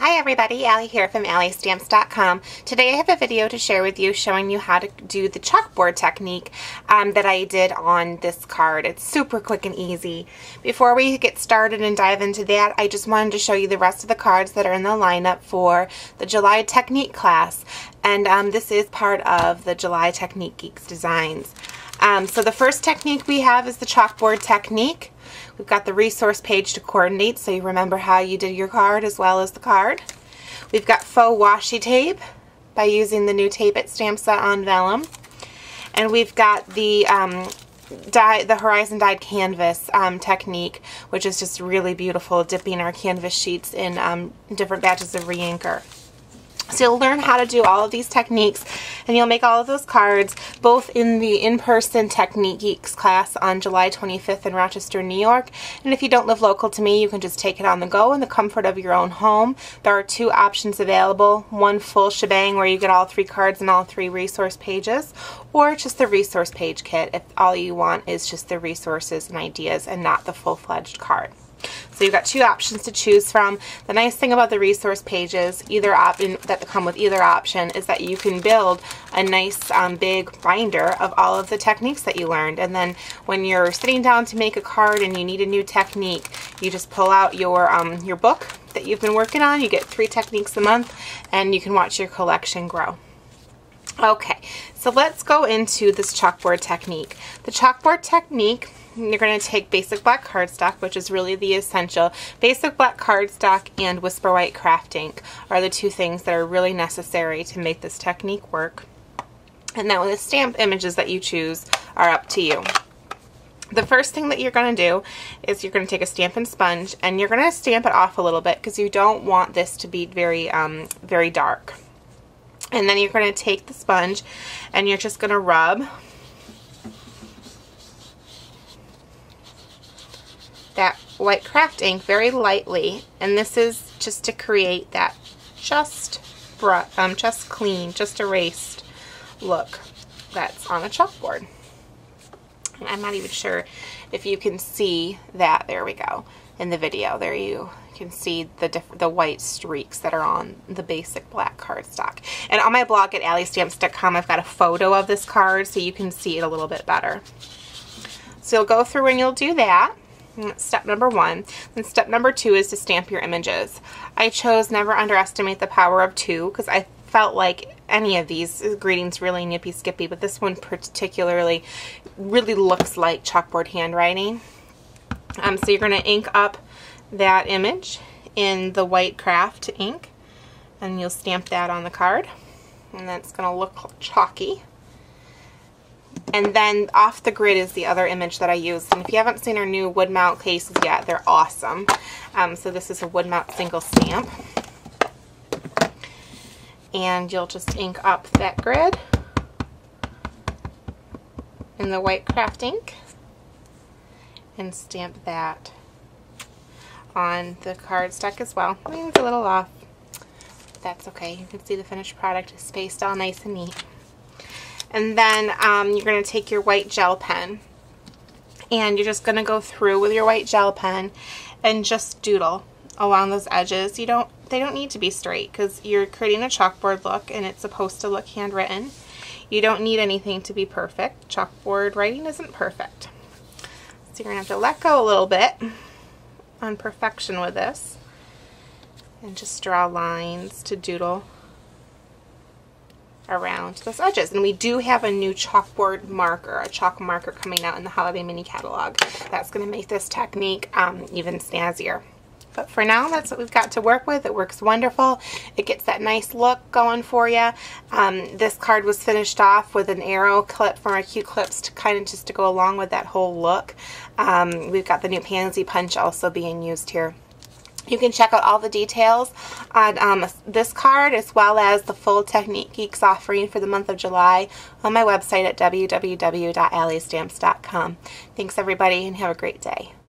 Hi everybody, Allie here from AllieStamps.com. Today I have a video to share with you showing you how to do the chalkboard technique that I did on this card. It's super quick and easy. Before we get started and dive into that, I just wanted to show you the rest of the cards that are in the lineup for the July Technique class. And this is part of the July Technique Geeks Designs. So the first technique we have is the chalkboard technique. We've got the resource page to coordinate so you remember how you did your card as well as the card. We've got faux washi tape by using the new tape at Stampsa on vellum. And we've got the horizon dyed canvas technique, which is just really beautiful, dipping our canvas sheets in different batches of re-inker. So you'll learn how to do all of these techniques and you'll make all of those cards both in the in-person Technique Geeks class on July 25th in Rochester, New York. And if you don't live local to me, you can just take it on the go in the comfort of your own home. There are two options available, one full shebang where you get all three cards and all three resource pages, or just the resource page kit if all you want is just the resources and ideas and not the full-fledged card. So you've got two options to choose from. The nice thing about the resource pages, that come with either option, is that you can build a nice big binder of all of the techniques that you learned. And then when you're sitting down to make a card and you need a new technique, you just pull out your book that you've been working on. You get 3 techniques a month and you can watch your collection grow. Okay, so let's go into this chalkboard technique. The chalkboard technique, you're going to take basic black cardstock, which is really the essential. Basic black cardstock and Whisper White craft ink are the two things that are really necessary to make this technique work. And now the stamp images that you choose are up to you. The first thing that you're going to do is you're going to take a Stampin' Sponge and you're going to stamp it off a little bit because you don't want this to be very, very dark. And then you're going to take the sponge and you're just going to rub that white craft ink very lightly, and this is just to create that just clean, just erased look that's on a chalkboard. And I'm not even sure if you can see that. There we go. In the video, there you can see the white streaks that are on the basic black cardstock. And on my blog at AllieStamps.com, I've got a photo of this card so you can see it a little bit better. So you'll go through and you'll do that. That's step number 1. Then step number 2 is to stamp your images. I chose Never Underestimate the Power of 2 because I felt like any of these greetings really nippy skippy, but this one particularly really looks like chalkboard handwriting. So you're going to ink up that image in the white craft ink and you'll stamp that on the card, and that's going to look chalky. And then off the grid is the other image that I used. And if you haven't seen our new wood mount cases yet, they're awesome. So this is a wood mount single stamp. And you'll just ink up that grid in the white craft ink and stamp that on the cardstock as well. I mean, it's a little off. That's okay. You can see the finished product is spaced all nice and neat. And then you're going to take your white gel pen and you're just going to go through with your white gel pen and just doodle along those edges. They don't need to be straight because you're creating a chalkboard look and it's supposed to look handwritten. You don't need anything to be perfect. Chalkboard writing isn't perfect. So you're going to have to let go a little bit on perfection with this and just draw lines to doodle around those edges. And we do have a new chalkboard marker, a chalk marker coming out in the Holiday Mini Catalog. That's going to make this technique even snazzier. But for now, that's what we've got to work with. It works wonderful. It gets that nice look going for you. This card was finished off with an arrow clip from our Q Clips to kind of just to go along with that whole look. We've got the new pansy punch also being used here. You can check out all the details on this card as well as the full Technique Geeks offering for the month of July on my website at www.alliestamps.com. Thanks everybody and have a great day.